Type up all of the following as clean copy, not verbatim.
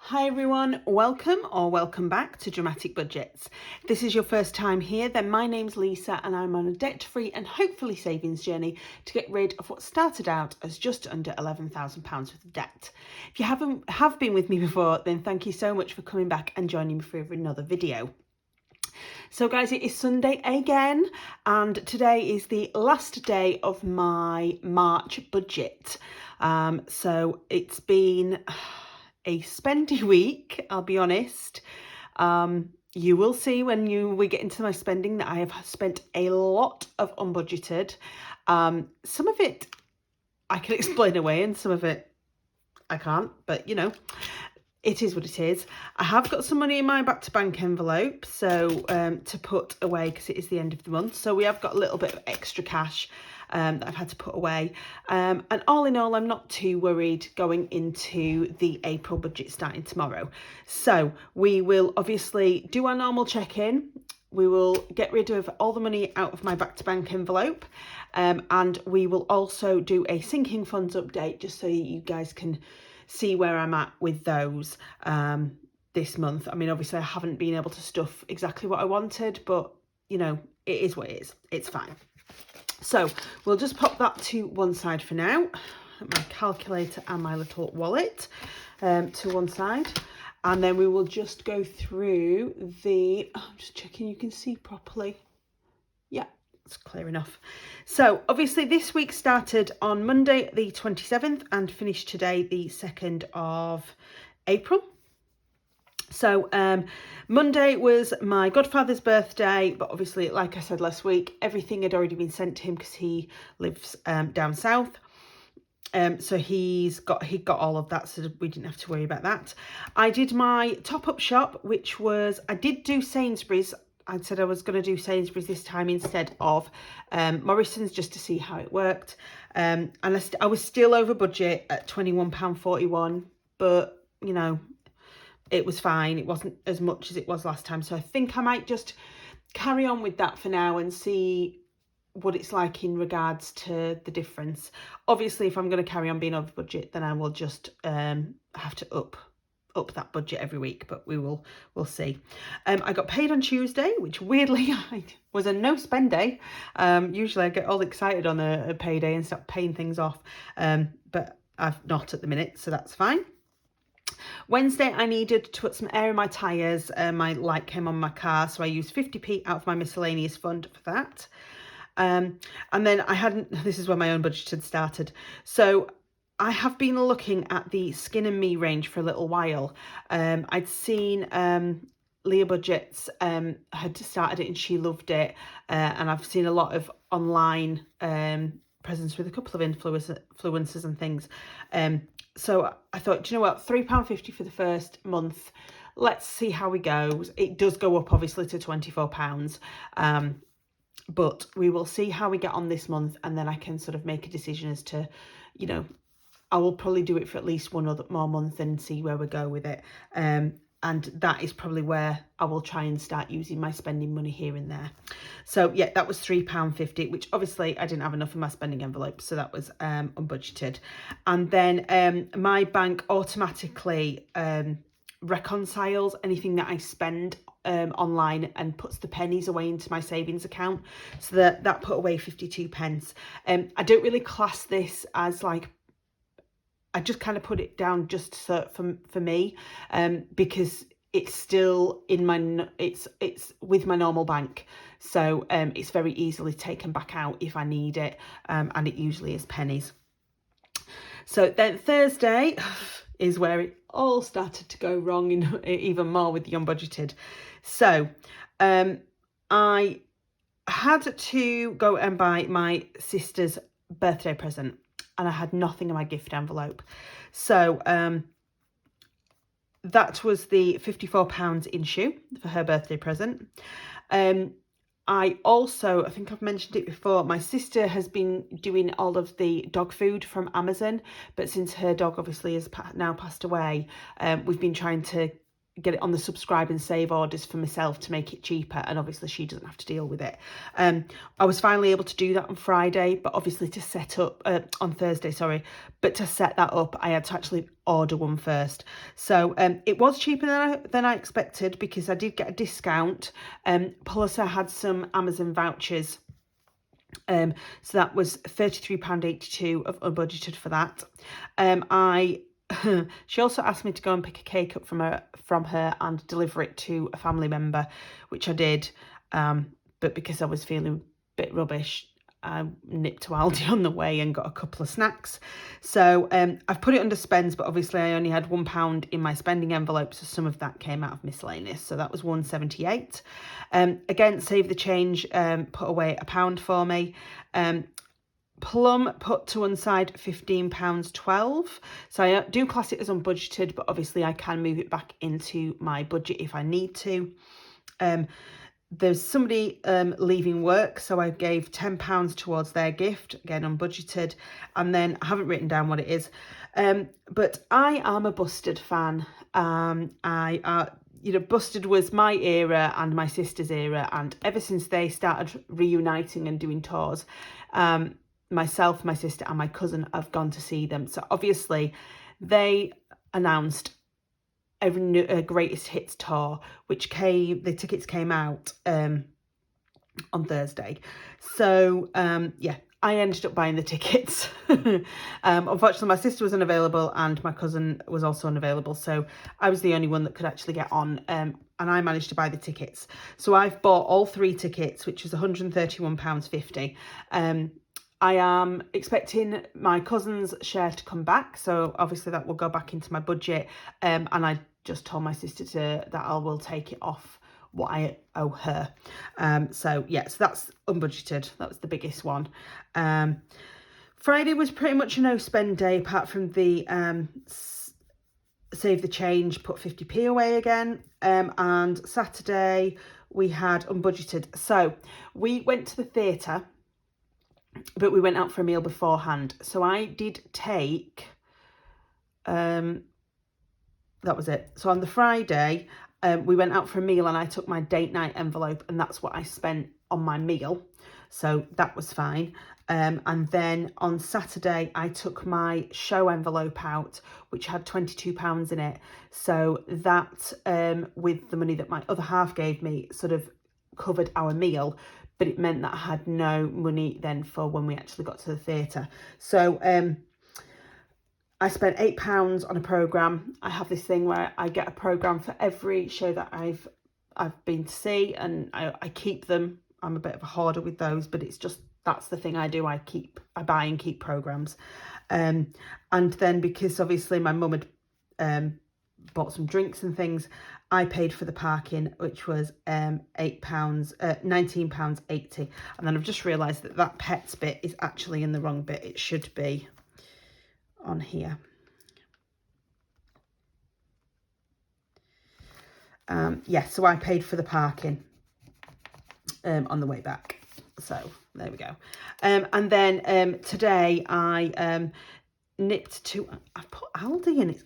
Hi everyone, welcome or welcome back to Dramatic Budgets. If this is your first time here, then my name's Lisa and I'm on a debt-free and hopefully savings journey to get rid of what started out as just under £11,000 worth of debt. If you have been with me before, then thank you so much for coming back and joining me for another video. So guys, it is Sunday again, and today is the last day of my March budget. So it's been a spendy week, I'll be honest. You will see when we get into my spending that I have spent a lot of unbudgeted. Some of it I can explain away and some of it I can't, but you know, it is what it is. I have got some money in my back to bank envelope, so to put away because it is the end of the month. So we have got a little bit of extra cash that I've had to put away. And all in all, I'm not too worried going into the April budget starting tomorrow. So we will obviously do our normal check-in. We will get rid of all the money out of my back to bank envelope. And we will also do a sinking funds update just so you guys can see where I'm at with those this month. I mean, obviously I haven't been able to stuff exactly what I wanted, but you know, it is what it is. It's fine. So we'll just pop that to one side for now. My calculator and my little wallet to one side. And then we will just go through I'm just checking you can see properly. Yeah, it's clear enough. So obviously this week started on Monday the 27th and finished today the 2nd of April. So Monday was my godfather's birthday, but obviously, like I said last week, everything had already been sent to him because he lives down south. So he got all of that, so we didn't have to worry about that. I did my top-up shop, which was, I did do Sainsbury's. I said I was going to do Sainsbury's this time instead of Morrison's, just to see how it worked. And I was still over budget at £21.41, but, you know, it was fine. It wasn't as much as it was last time. So I think I might just carry on with that for now and see what it's like in regards to the difference. Obviously, if I'm going to carry on being over budget, then I will just have to up that budget every week, but we'll see. I got paid on Tuesday, which weirdly was a no spend day. Usually I get all excited on a payday and start paying things off, but I've not at the minute, so that's fine. Wednesday, I needed to put some air in my tyres. My light came on my car, so I used 50p out of my miscellaneous fund for that. And then this is where my own budget had started. So I have been looking at the Skin and Me range for a little while. I'd seen Leah Budgets had started it and she loved it. And I've seen a lot of online presence with a couple of influencers and things. So I thought, do you know what, £3.50 for the first month. Let's see how we go. It does go up obviously to £24. But we will see how we get on this month, and then I can sort of make a decision as to, you know, I will probably do it for at least one more month and see where we go with it. And that is probably where I will try and start using my spending money here and there. So yeah, that was £3.50, which obviously I didn't have enough in my spending envelope, so that was unbudgeted. And then my bank automatically reconciles anything that I spend online and puts the pennies away into my savings account, so that put away 52 pence. I don't really class this as like, I just kind of put it down just for me, because it's still in it's with my normal bank, so it's very easily taken back out if I need it, and it usually is pennies. So then Thursday is where it all started to go wrong even more with the unbudgeted. So I had to go and buy my sister's birthday present, and I had nothing in my gift envelope. So that was the £54 in shoe for her birthday present. I think I've mentioned it before, my sister has been doing all of the dog food from Amazon, but since her dog obviously has now passed away, we've been trying to get it on the subscribe and save orders for myself to make it cheaper, and obviously she doesn't have to deal with it. I was finally able to do that on Friday, but obviously to set up on Thursday, sorry, but to set that up I had to actually order one first. So it was cheaper than I expected, because I did get a discount, plus I had some Amazon vouchers. So that was £33.82 of unbudgeted for that. She also asked me to go and pick a cake up from her and deliver it to a family member, which I did. But because I was feeling a bit rubbish, I nipped to Aldi on the way and got a couple of snacks. So I've put it under spends, but obviously I only had £1 in my spending envelope, so some of that came out of miscellaneous. So that was £1.78. Again, Save the Change put away £1 for me. Plum put to one side £15.12. So I do class it as unbudgeted, but obviously I can move it back into my budget if I need to. There's somebody leaving work, so I gave £10 towards their gift, again unbudgeted, and then I haven't written down what it is. But I am a Busted fan. Busted was my era and my sister's era, and ever since they started reuniting and doing tours, myself, my sister and my cousin have gone to see them. So obviously they announced a greatest hits tour, which the tickets came out on Thursday. So I ended up buying the tickets. Unfortunately my sister was unavailable and my cousin was also unavailable, so I was the only one that could actually get on, and I managed to buy the tickets. So I've bought all 3 tickets, which is £131.50. I am expecting my cousin's share to come back, so obviously that will go back into my budget, and I just told my sister that I will take it off what I owe her. So that's unbudgeted. That was the biggest one. Friday was pretty much a no spend day, apart from the Save the Change, put 50p away again, and Saturday we had unbudgeted. So we went to the theatre, but we went out for a meal beforehand. So I did take, that was it. So on the Friday, we went out for a meal and I took my date night envelope, and that's what I spent on my meal. So that was fine. And then on Saturday, I took my show envelope out, which had £22 in it. So that, with the money that my other half gave me, sort of covered our meal, but it meant that I had no money then for when we actually got to the theatre. So I spent £8 on a programme. I have this thing where I get a programme for every show that I've been to see, and I keep them. I'm a bit of a hoarder with those, but it's just, that's the thing I do. I buy and keep programmes. And then because obviously my mum had bought some drinks and things, I paid for the parking, which was £19.80. And then I've just realised that pets bit is actually in the wrong bit. It should be on here. So I paid for the parking on the way back. So there we go. And then today I nipped to, I've put Aldi in it.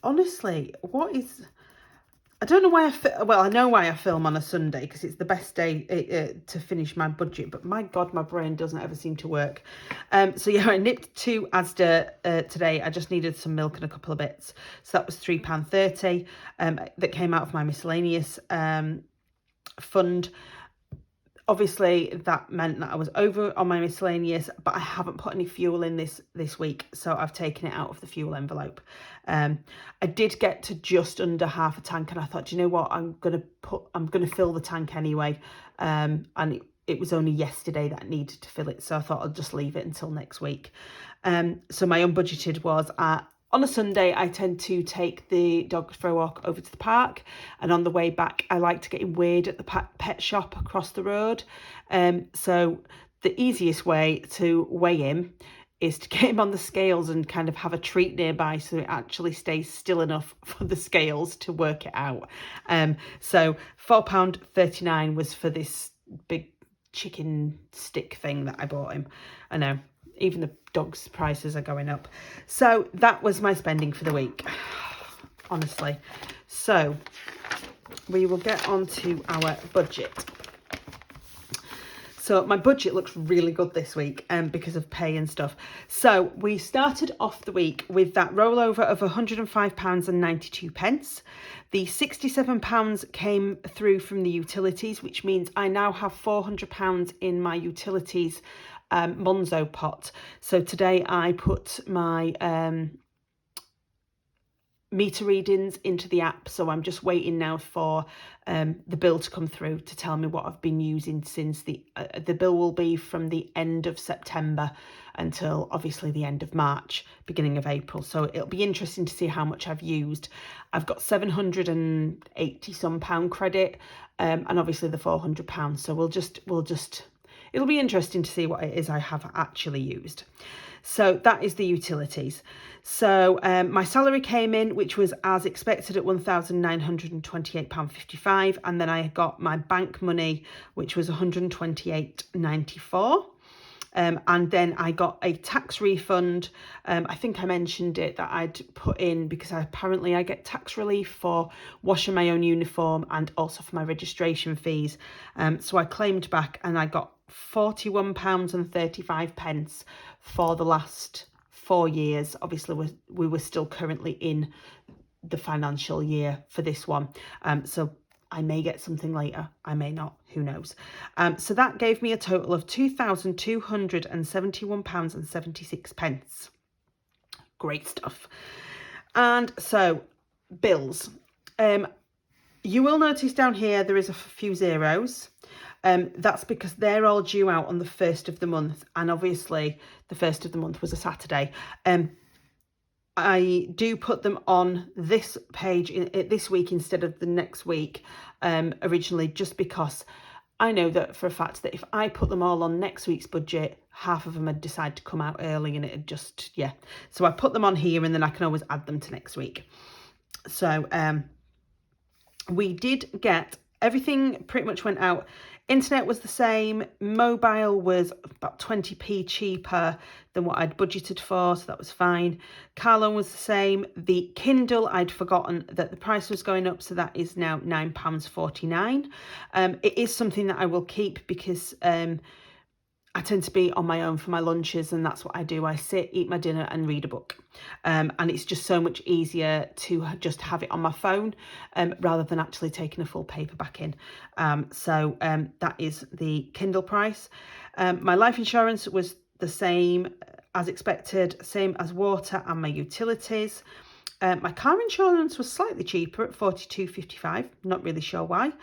Honestly, what is, I don't know why I know why I film on a Sunday, because it's the best day to finish my budget, but my God, my brain doesn't ever seem to work. So I nipped to Asda today. I just needed some milk and a couple of bits. So that was £3.30 that came out of my miscellaneous fund. Obviously, that meant that I was over on my miscellaneous, but I haven't put any fuel in this week, so I've taken it out of the fuel envelope. I did get to just under half a tank, and I thought, you know what, I'm gonna fill the tank anyway. And it was only yesterday that I needed to fill it, so I thought I'll just leave it until next week. So my unbudgeted was on a Sunday, I tend to take the dog for a walk over to the park, and on the way back, I like to get him weighed at the pet shop across the road. So the easiest way to weigh him is to get him on the scales and kind of have a treat nearby, so it actually stays still enough for the scales to work it out. So £4.39 was for this big chicken stick thing that I bought him. I know, even the dog's prices are going up. So that was my spending for the week. honestly. So we will get on to our budget. So my budget looks really good this week because of pay and stuff. So we started off the week with that rollover of £105.92. The £67 came through from the utilities, which means I now have £400 in my utilities Monzo pot. So today I put my meter readings into the app, so I'm just waiting now for the bill to come through to tell me what I've been using since the bill will be from the end of September until obviously the end of March, beginning of April. So it'll be interesting to see how much I've used. I've got £780 some credit and obviously the £400. So we'll just it'll be interesting to see what it is I have actually used. So that is the utilities. So my salary came in, which was as expected at £1,928.55. And then I got my bank money, which was £128.94. And then I got a tax refund. I think I mentioned it that I'd put in because apparently I get tax relief for washing my own uniform and also for my registration fees. So I claimed back and I got £41.35 for the last 4 years. Obviously, we were still currently in the financial year for this one. So I may get something later, I may not, who knows. So that gave me a total of £2,271.76. Great stuff. And so, bills. You will notice down here there is a few zeros. That's because they're all due out on the 1st of the month. And obviously, the 1st of the month was a Saturday. I do put them on this page this week instead of the next week originally, just because I know that for a fact that if I put them all on next week's budget, half of them would decide to come out early and it'd just, yeah. So I put them on here and then I can always add them to next week. So we did get, everything pretty much went out. Internet was the same. Mobile was about 20p cheaper than what I'd budgeted for, so that was fine. Car loan was the same. The Kindle, I'd forgotten that the price was going up, so that is now £9.49. It is something that I will keep because I tend to be on my own for my lunches, and that's what I do. I sit, eat my dinner and read a book. And it's just so much easier to just have it on my phone rather than actually taking a full paperback in. So that is the Kindle price. My life insurance was the same as expected, same as water and my utilities. My car insurance was slightly cheaper at £42.55. Not really sure why.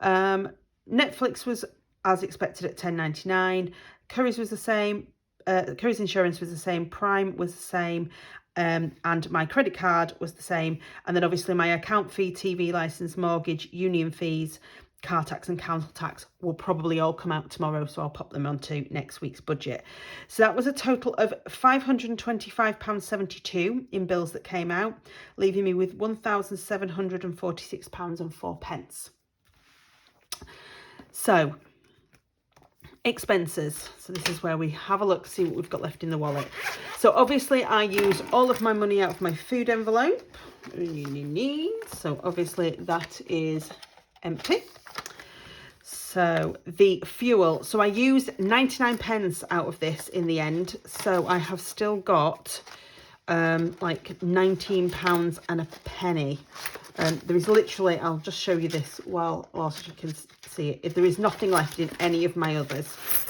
Netflix was as expected at £10.99. Currys was the same. Currys insurance was the same. Prime was the same. And my credit card was the same. And then obviously my account fee, TV licence, mortgage, union fees, car tax and council tax will probably all come out tomorrow. So I'll pop them onto next week's budget. So that was a total of £525.72 in bills that came out, leaving me with £1,746.04. So expenses. So this is where we have a look, see what we've got left in the wallet. So obviously I use all of my money out of my food envelope. So obviously that is empty. So the fuel. So I used 99 pence out of this in the end. So I have still got like £19 and a penny. There is literally, I'll just show you this whilst you can see it. If there is nothing left in any of my others.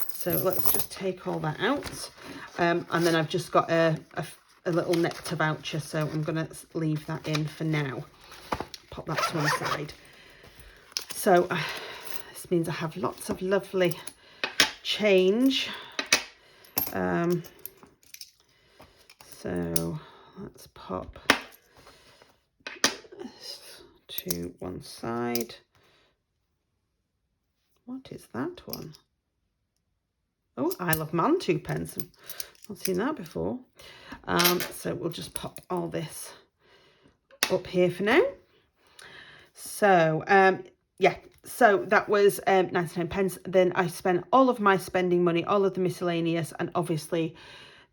So let's just take all that out. And then I've just got a little Nectar voucher. So I'm going to leave that in for now. Pop that to one side. So this means I have lots of lovely change. So let's pop this to one side. What is that one? Oh, Isle of Man 2 pence. I've not seen that before. So we'll just pop all this up here for now. So yeah, so that was 99 pence. Then I spent all of my spending money, all of the miscellaneous, and obviously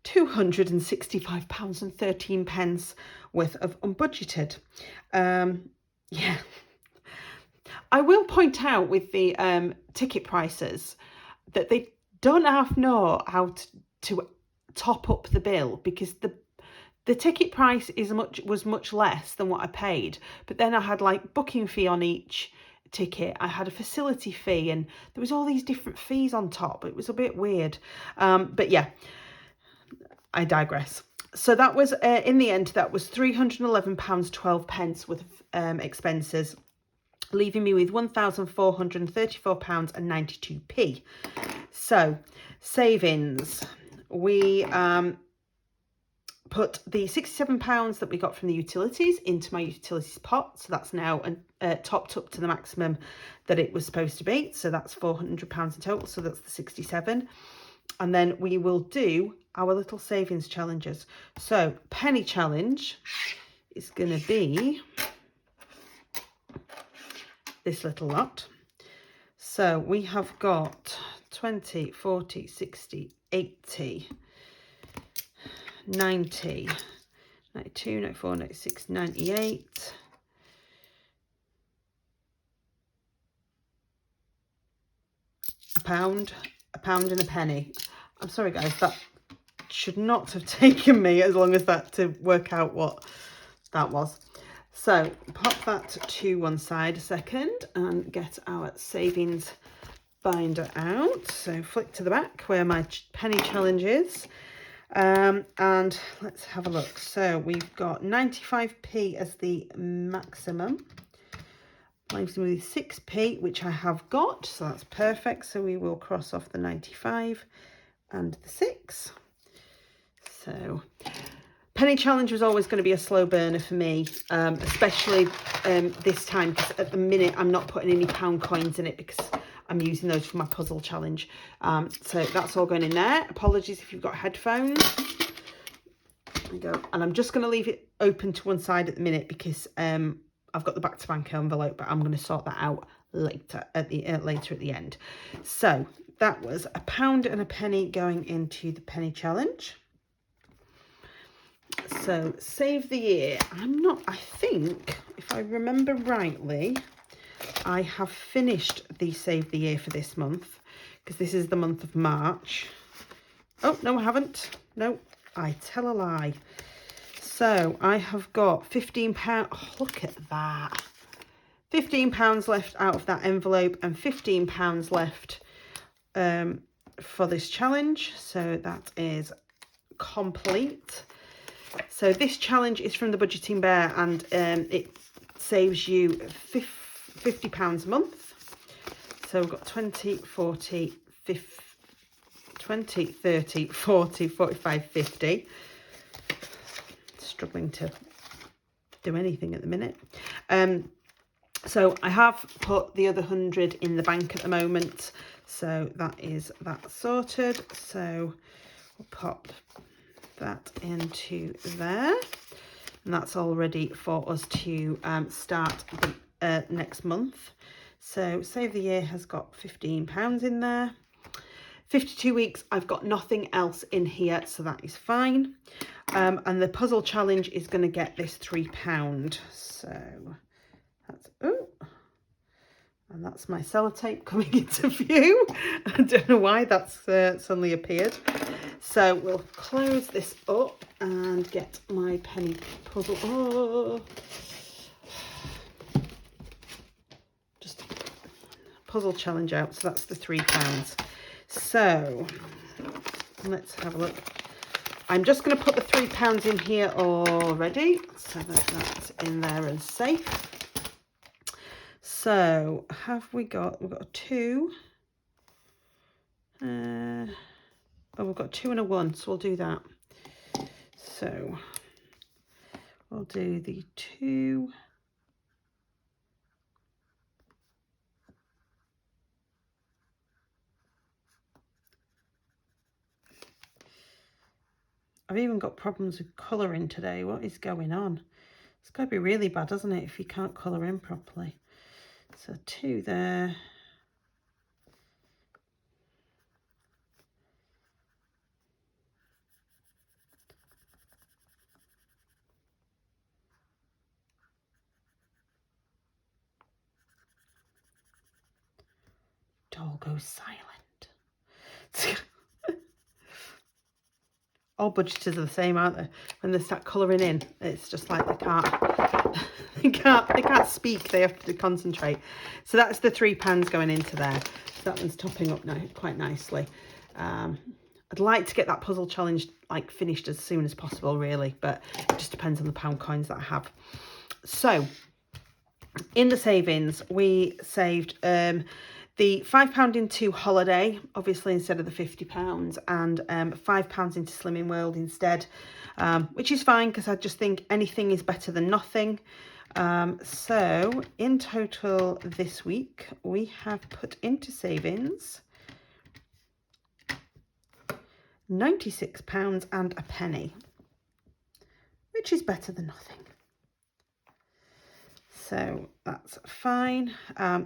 £265.13 worth of unbudgeted. Yeah. I will point out with the ticket prices that they don't half know how to top up the bill, because the ticket price was much less than what I paid, but then I had like booking fee on each ticket, I had a facility fee, and there was all these different fees on top. It was a bit weird, but yeah, I digress. So that was in the end, that was £311.12 worth of expenses, leaving me with £1,434.92. So savings, we put the £67 that we got from the utilities into my utilities pot, so that's now topped up to the maximum that it was supposed to be, so that's £400 in total, so that's the 67. And then we will do our little savings challenges. So penny challenge is going to be this little lot. So we have got 20, 40, 60, 80, 90, 92, 94, 96, 98. A pound and a penny. I'm sorry guys, that should not have taken me as long as that to work out what that was. So pop that to one side a second and get our savings binder out. So flick to the back where my penny challenge is. And let's have a look. So we've got 95p as the maximum. Leaves me with 6p, which I have got, so that's perfect. So we will cross off the 95 and the 6. So penny challenge was always going to be a slow burner for me, especially this time, because at the minute I'm not putting any pound coins in it because I'm using those for my puzzle challenge. So that's all going in there. Apologies if you've got headphones. There we go. And I'm just going to leave it open to one side at the minute because I've got the back to bank envelope, but I'm going to sort that out later at the end. So that was a pound and a penny going into the penny challenge. So save the year. I think if I remember rightly, I have finished the save the year for this month, because this is the month of March. Oh, no, I haven't. No, I tell a lie. So I have got £15. Oh, look at that. £15 left out of that envelope and £15 left for this challenge. So that is complete. So this challenge is from the Budgeting Bear, and it saves you £50 a month. So we've got 20, 40, 50, 20, 30, 40, 45, 50. Struggling to do anything at the minute. So I have put the other 100 in the bank at the moment. So that sorted. So we'll pop that into there. And that's all ready for us to start the next month. So save the year has got £15 in there. 52 weeks, I've got nothing else in here, so that is fine. And the puzzle challenge is going to get this £3. So that's, oh, and that's my sellotape coming into view. I don't know why that's suddenly appeared. So we'll close this up and get my penny puzzle. Oh, just puzzle challenge out. So that's the £3. So let's have a look. I'm just going to put the £3 in here already, so that that's in there and safe. So we've got a 2. We've got 2 and a 1, so we'll do that. So we'll do the 2. I've even got problems with colouring today. What is going on? It's got to be really bad, doesn't it, if you can't colour in properly? So 2 there. it all goes silent. All budgeters are the same, aren't they? When they start colouring in, it's just like they can't speak. They have to concentrate. So that's the 3 pans going into there. So that one's topping up now quite nicely. I'd like to get that puzzle challenge like finished as soon as possible, really, but it just depends on the pound coins that I have. So in the savings, we saved the £5 into Holiday, obviously, instead of the £50, and £5 into Slimming World instead, which is fine because I just think anything is better than nothing. So in total this week, we have put into savings £96 and a penny, which is better than nothing. So that's fine.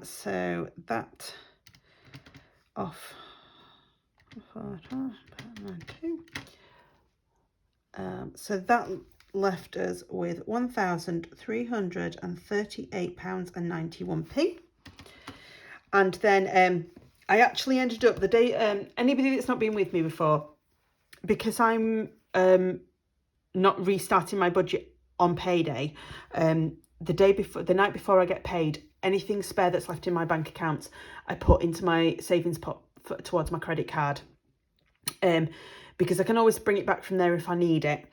So that off 92. So that left us with £1,338.91. And then I actually ended up the day, anybody that's not been with me before, because I'm not restarting my budget on payday, the night before I get paid, anything spare that's left in my bank accounts, I put into my savings pot towards my credit card, because I can always bring it back from there if I need it.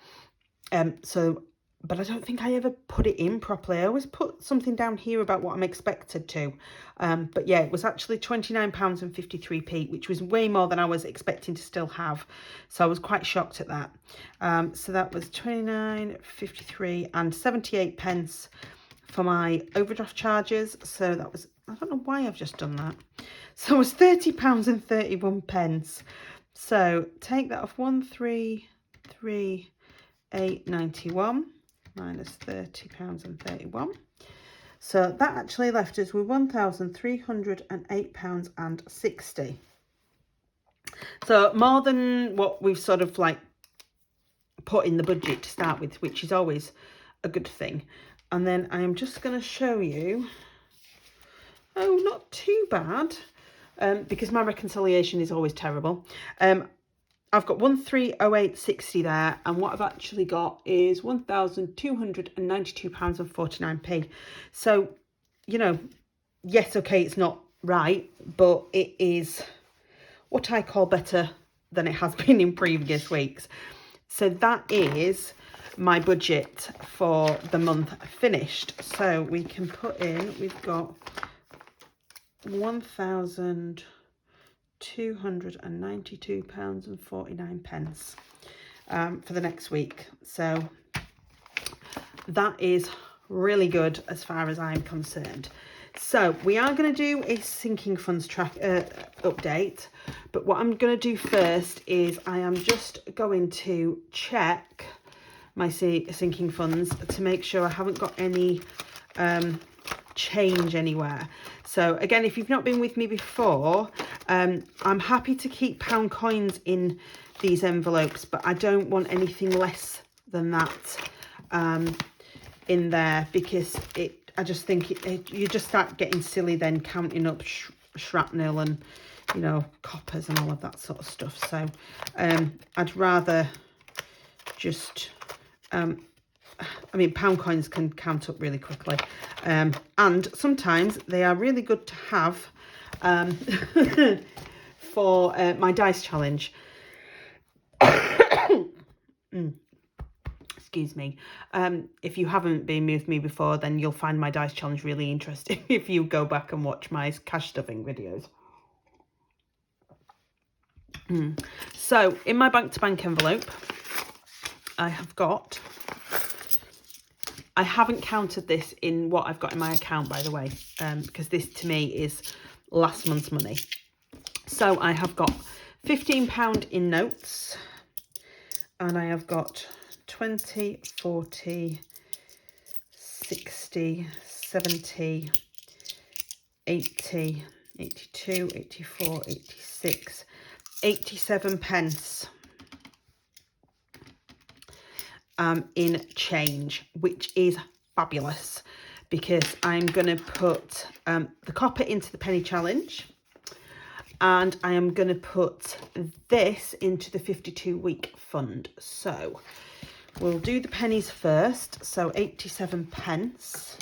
But I don't think I ever put it in properly. I always put something down here about what I'm expected to. But yeah, it was actually £29.53, which was way more than I was expecting to still have. So I was quite shocked at that. So that was £29.53 and 78 pence for my overdraft charges. So that was, I don't know why I've just done that. So it was £30.31. So take that off 133,891 minus £30.31. So that actually left us with £1,308.60. So more than what we've sort of like put in the budget to start with, which is always a good thing. And then I am just going to show you, oh, not too bad, because my reconciliation is always terrible. I've got 1308.60 there, and what I've actually got is £1,292.49. So, you know, yes, okay, it's not right, but it is what I call better than it has been in previous weeks. So that is my budget for the month finished. So we can put in, we've got £1,292.49 for the next week. So that is really good as far as I'm concerned. So we are going to do a sinking funds track update, but what I'm going to do first is I am just going to check my sinking funds to make sure I haven't got any change anywhere. So again, if you've not been with me before, I'm happy to keep pound coins in these envelopes, but I don't want anything less than that in there, because I just think you just start getting silly then counting up shrapnel and, you know, coppers and all of that sort of stuff. So I'd rather just I mean, pound coins can count up really quickly, and sometimes they are really good to have for my dice challenge. Excuse me. If you haven't been with me before, then you'll find my dice challenge really interesting if you go back and watch my cash stuffing videos. So in my bank to bank envelope, I have got, I haven't counted this in what I've got in my account, by the way, because this to me is last month's money. So I have got £15 in notes, and I have got 20, 40, 60, 70, 80, 82, 84, 86, 87 pence in change, which is fabulous, because I'm going to put the copper into the penny challenge. and I am going to put this into the 52-week fund. So we'll do the pennies first. So 87 pence,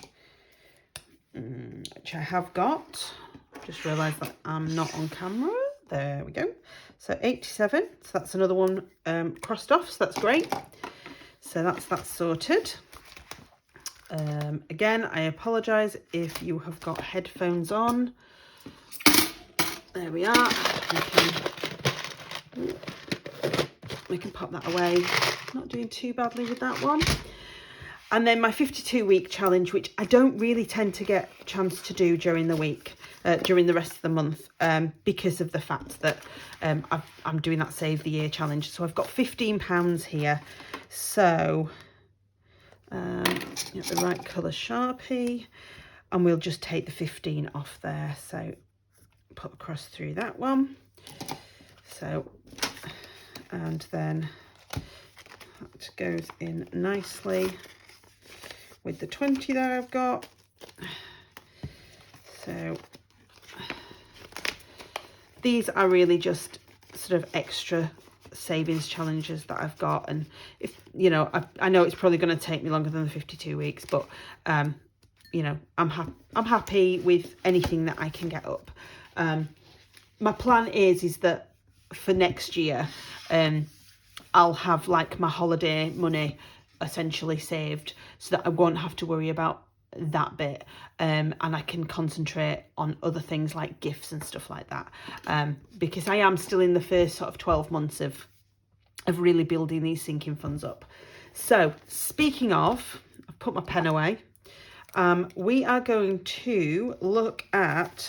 which I have got. Just realised that I'm not on camera. There we go. So 87. So that's another one crossed off. So that's great. So that's sorted. Again, I apologise if you have got headphones on. There we are. We can pop that away. Not doing too badly with that one. And then my 52-week challenge, which I don't really tend to get a chance to do during the week, during the rest of the month, because of the fact that I'm doing that Save the Year challenge. So I've got £15 here. So get the right colour Sharpie, and we'll just take the 15 off there. So put across through that one. So, and then that goes in nicely with the 20 that I've got. So these are really just sort of extra savings challenges that I've got, and if you know, I know it's probably going to take me longer than the 52 weeks, but you know, I'm happy with anything that I can get up. My plan is that for next year I'll have like my holiday money essentially saved, so that I won't have to worry about that bit, and I can concentrate on other things like gifts and stuff like that, because I am still in the first sort of 12 months of really building these sinking funds up. So speaking of, I've put my pen away. We are going to look at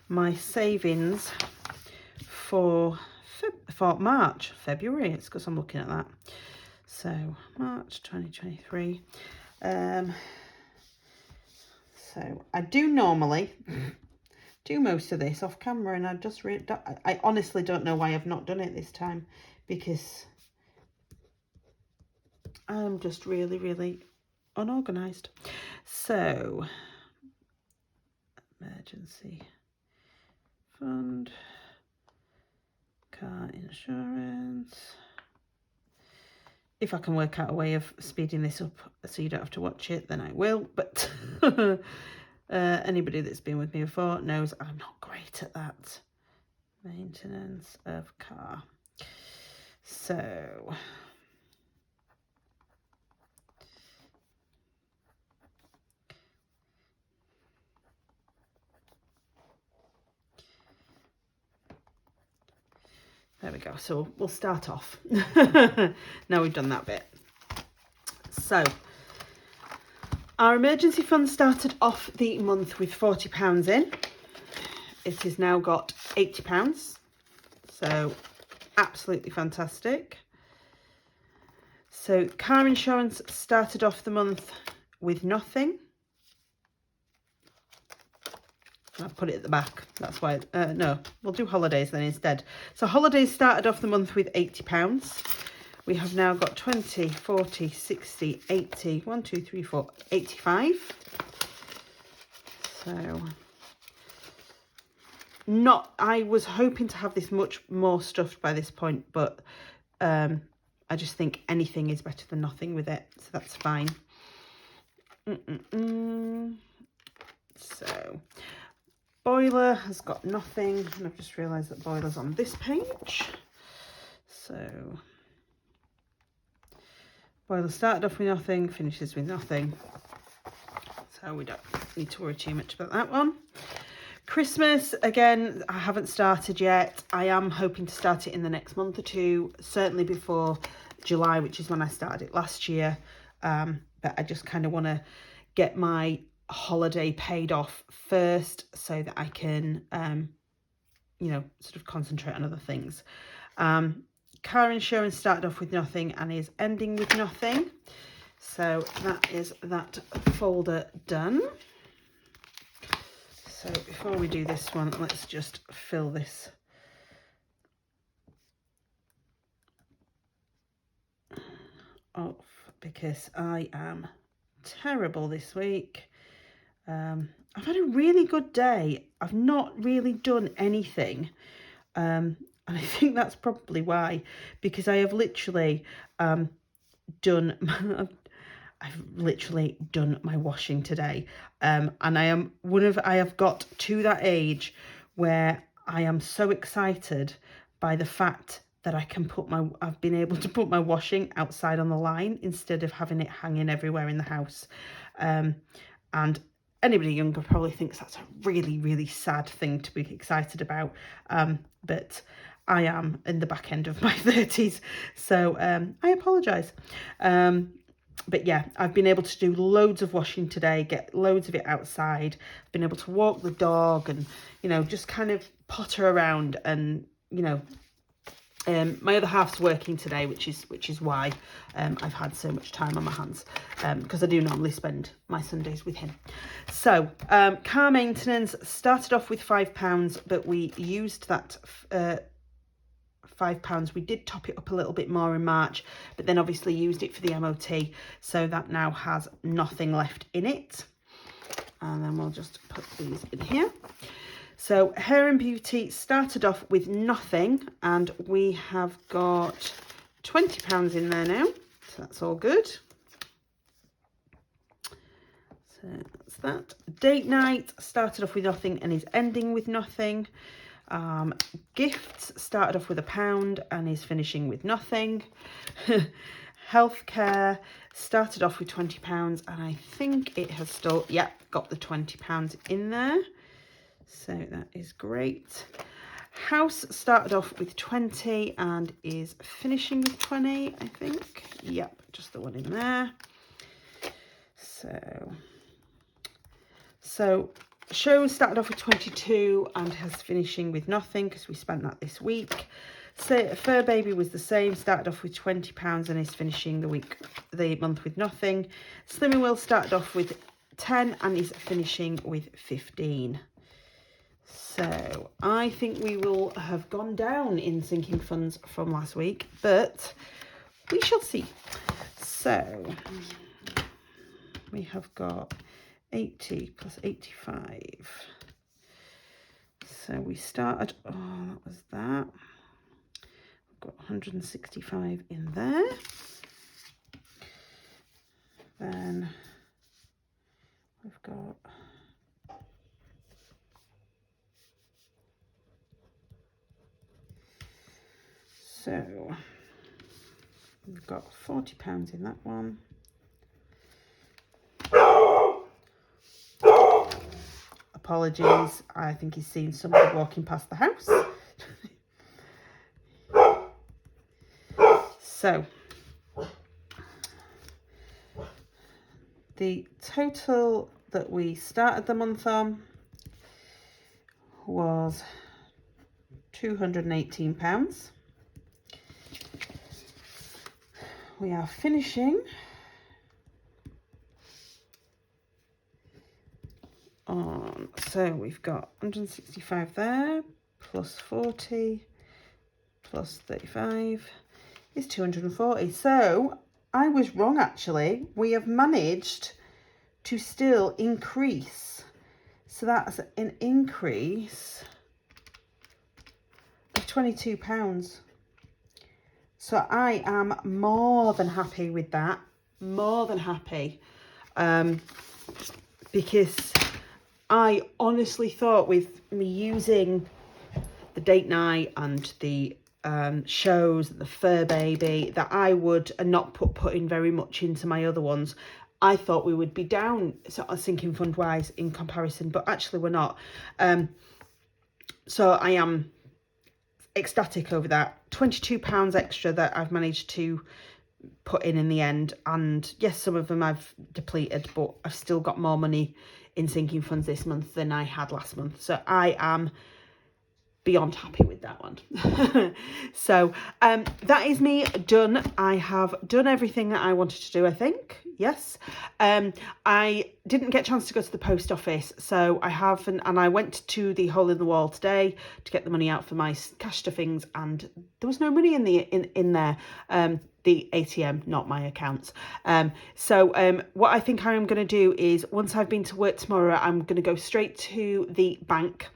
my savings for March, February. It's because I'm looking at that. So March 2023. So I do normally do most of this off camera, and I honestly don't know why I've not done it this time, because I'm just really, really unorganised. So emergency fund, car insurance. If I can work out a way of speeding this up so you don't have to watch it, then I will. But anybody that's been with me before knows I'm not great at that. Maintenance of car. So there we go. So we'll start off. Now we've done that bit. So our emergency fund started off the month with £40 in. It has now got £80. So absolutely fantastic. So car insurance started off the month with nothing. I'll put it at the back. That's why, no, we'll do holidays then instead. So holidays started off the month with £80. We have now got 20, 40, 60, 80, 1, 2, 3, 4, 85. So I was hoping to have this much more stuffed by this point, but I just think anything is better than nothing with it. So that's fine. So boiler has got nothing, and I've just realised that boiler's on this page. So boiler started off with nothing, finishes with nothing. So we don't need to worry too much about that one. Christmas, again, I haven't started yet. I am hoping to start it in the next month or two, certainly before July, which is when I started it last year. But I just kind of want to get my holiday paid off first, so that I can you know, sort of concentrate on other things. Car insurance started off with nothing and is ending with nothing, so that is that folder done. So before we do this one, let's just fill this off, because I am terrible this week. I've had a really good day. I've not really done anything. And I think that's probably why, because I have literally done I've literally done my washing today. And I have got to that age where I am so excited by the fact that I've been able to put my washing outside on the line instead of having it hanging everywhere in the house. And anybody younger probably thinks that's a really, really sad thing to be excited about. But I am in the back end of my 30s, so I apologise. But yeah, I've been able to do loads of washing today, get loads of it outside. I've been able to walk the dog and, you know, just kind of potter around and, you know, my other half's working today, which is why I've had so much time on my hands, because I do normally spend my Sundays with him. So car maintenance started off with £5, but we used that £5. We did top it up a little bit more in March, but then obviously used it for the MOT, so that now has nothing left in it. And then we'll just put these in here. So hair and beauty started off with nothing, and we have got £20 in there now, so that's all good. So that's that. Date night started off with nothing and is ending with nothing. Gifts started off with £1 and is finishing with nothing. Healthcare started off with £20 and I think it has still, got the £20 in there. So that is great. House started off with 20 and is finishing with 20, I think. Yep, just the one in there. So shows started off with 22 and has finishing with nothing because we spent that this week. So Fur Baby was the same, started off with £20 and is finishing the month with nothing. Slimming Will started off with 10 and is finishing with 15. So I think we will have gone down in sinking funds from last week, but we shall see. So we have got 80 plus 85. So we started, that was that. We've got 165 in there. Then we've got we've got £40 in that one. Apologies, I think he's seen somebody walking past the house. So the total that we started the month on was £218. We are finishing on, so we've got 165 there, plus 40, plus 35 is 240. So I was wrong actually. We have managed to still increase. So that's an increase of £22. So I am more than happy with that. More than happy. Because I honestly thought with me using the date night and the shows, the Fur Baby, that I would not put in very much into my other ones. I thought we would be down sort of sinking fund wise in comparison, but actually we're not. So I am ecstatic over that. £22 extra that I've managed to put in the end, and yes, some of them I've depleted, but I've still got more money in sinking funds this month than I had last month, so I am beyond happy with that one. So that is me done. I have done everything that I wanted to do, I think. Yes. I didn't get a chance to go to the post office, so I haven't, and I went to the hole in the wall today to get the money out for my cash stuffings, and there was no money in there. The ATM, not my accounts. So what I think I am going to do is, once I've been to work tomorrow, I'm going to go straight to the bank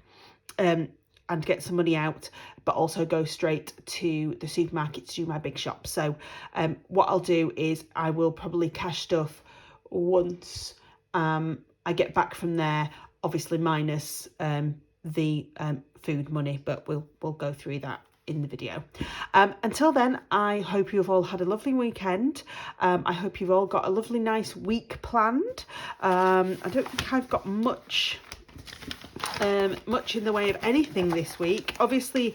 and get some money out, but also go straight to the supermarket to do my big shop. So what I'll do is I will probably cash stuff once I get back from there, obviously minus the food money, but we'll go through that in the video. Until then, I hope you've all had a lovely weekend. I hope you've all got a lovely nice week planned. I don't think I've got much in the way of anything this week. Obviously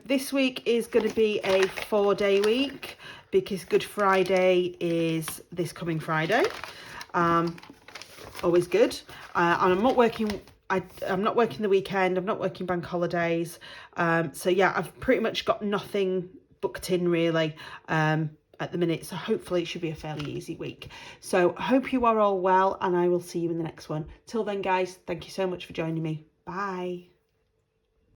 this week is going to be a 4-day week because Good Friday is this coming Friday. Always good. And I'm not working the weekend, I'm not working bank holidays. So yeah, I've pretty much got nothing booked in really at the minute. So hopefully it should be a fairly easy week. So I hope you are all well, and I will see you in the next one. Till then, guys, thank you so much for joining me. Bye.